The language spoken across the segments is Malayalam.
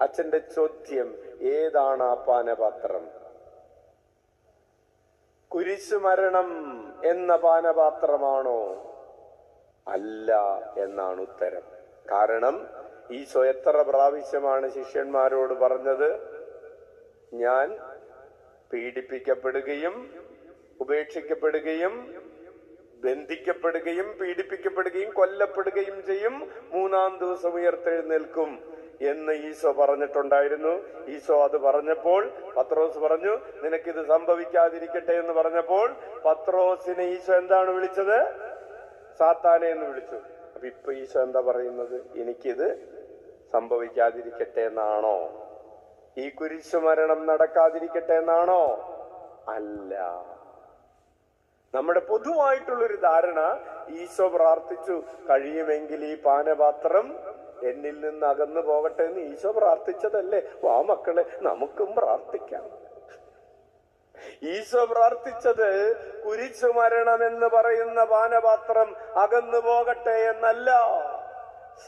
അച്ഛന്റെ ചോദ്യം, ഏതാണ് ആ പാനപാത്രം? കുരിശുമരണം എന്ന പാനപാത്രമാണോ? അല്ല എന്നാണ് ഉത്തരം. കാരണം ഈശോ എത്ര പ്രാവശ്യമാണ് ശിഷ്യന്മാരോട് പറഞ്ഞത്? ഞാൻ പീഡിപ്പിക്കപ്പെടുകയും ഉപേക്ഷിക്കപ്പെടുകയും ബന്ധിക്കപ്പെടുകയും പീഡിപ്പിക്കപ്പെടുകയും കൊല്ലപ്പെടുകയും ചെയ്യും, 3-ാം ദിവസം ഉയർത്തെഴുന്നേൽക്കും എന്ന് ഈശോ പറഞ്ഞിട്ടുണ്ടായിരുന്നു. ഈശോ അത് പറഞ്ഞപ്പോൾ പത്രോസ് പറഞ്ഞു, നിനക്കിത് സംഭവിക്കാതിരിക്കട്ടെ എന്ന് പറഞ്ഞപ്പോൾ പത്രോസിനെ ഈശോ എന്താണ് വിളിച്ചത്? സാത്താനെ എന്ന് വിളിച്ചു. അപ്പൊ ഇപ്പൊ ഈശോ എന്താ പറയുന്നത്? എനിക്കിത് സംഭവിക്കാതിരിക്കട്ടെ എന്നാണോ? ഈ കുരിശുമരണം നടക്കാതിരിക്കട്ടെ എന്നാണോ? അല്ല. നമ്മുടെ പൊതുവായിട്ടുള്ളൊരു ധാരണ, ഈശോ പ്രാർത്ഥിച്ചു, കഴിയുമെങ്കിൽ ഈ പാനപാത്രം എന്നിൽ നിന്ന് അകന്നു പോകട്ടെ എന്ന് ഈശോ പ്രാർത്ഥിച്ചതല്ലേ? വാ മക്കളെ, നമുക്കും പ്രാർത്ഥിക്കാം. ഈശോ പ്രാർത്ഥിച്ചത് കുരിശുമരണം എന്ന് പറയുന്ന പാനപാത്രം അകന്നു പോകട്ടെ എന്നല്ല,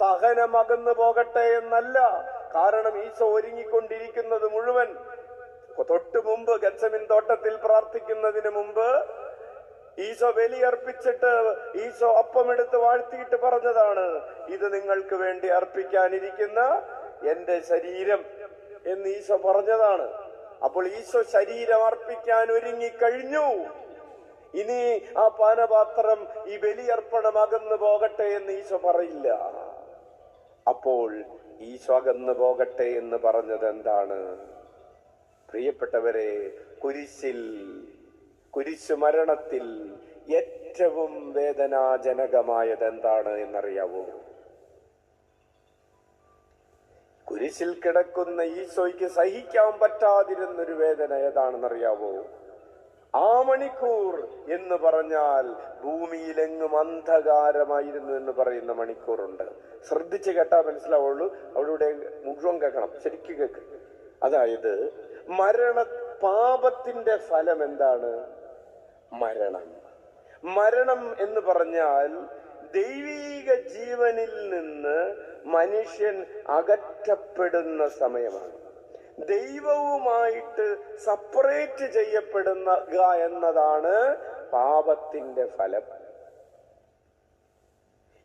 സഹനം അകന്നു പോകട്ടെ എന്നല്ല. കാരണം ഈശോ ഒരുങ്ങിക്കൊണ്ടിരിക്കുന്നത് മുഴുവൻ തൊട്ടു മുമ്പ് ഗത്സമൻ തോട്ടത്തിൽ പ്രാർത്ഥിക്കുന്നതിന് മുമ്പ് ഈശോ ബലിയർപ്പിച്ചിട്ട് ഈശോ അപ്പമെടുത്ത് വാഴ്ത്തിയിട്ട് പറഞ്ഞതാണ്, ഇത് നിങ്ങൾക്ക് വേണ്ടി അർപ്പിക്കാനിരിക്കുന്ന എന്റെ ശരീരം എന്ന് ഈശോ പറഞ്ഞതാണ്. അപ്പോൾ ഈശോ ശരീരം അർപ്പിക്കാൻ ഒരുങ്ങിക്കഴിഞ്ഞു. ഇനി ആ പാനപാത്രം, ഈ ബലിയർപ്പണം അകന്നു പോകട്ടെ എന്ന് ഈശോ പറയില്ല. അപ്പോൾ ഈശോ അകന്നു പോകട്ടെ എന്ന് പറഞ്ഞത് എന്താണ്? പ്രിയപ്പെട്ടവരെ, കുരിശുമരണത്തിൽ ഏറ്റവും വേദനാജനകമായത് എന്താണ് എന്നറിയാവോ? കുരിശിൽ കിടക്കുന്ന ഈശോയ്ക്ക് സഹിക്കാൻ പറ്റാതിരുന്നൊരു വേദന ഏതാണെന്നറിയാവോ? ആ മണിക്കൂർ എന്ന് പറഞ്ഞാൽ ഭൂമിയിലെങ്ങും അന്ധകാരമായിരുന്നു എന്ന് പറയുന്ന മണിക്കൂറുണ്ട്. ശ്രദ്ധിച്ച് കേട്ടാ മനസ്സിലാവുള്ളൂ. അവിടെ മുഴുവൻ കേൾക്കണം, ശരിക്കും കേൾക്കും. അതായത് പാപത്തിന്റെ ഫലം എന്താണ്? മരണം എന്ന് പറഞ്ഞാൽ ദൈവീക ജീവനിൽ നിന്ന് മനുഷ്യൻ അകറ്റപ്പെടുന്ന സമയമാണ്. ദൈവവുമായിട്ട് സെപ്പറേറ്റ് ചെയ്യപ്പെടുക എന്നതാണ് പാപത്തിന്റെ ഫലം.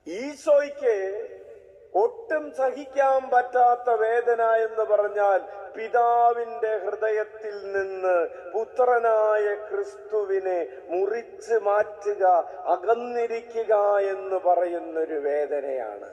ഈശോയ്ക്ക് ഒട്ടും സഹിക്കാൻ പറ്റാത്ത വേദന എന്ന് പറഞ്ഞാൽ പിതാവിന്റെ ഹൃദയത്തിൽ നിന്ന് പുത്രനായ ക്രിസ്തുവിനെ മുറിച്ച് മാറ്റുക, അകന്നിരിക്കുക എന്ന് പറയുന്നൊരു വേദനയാണ്.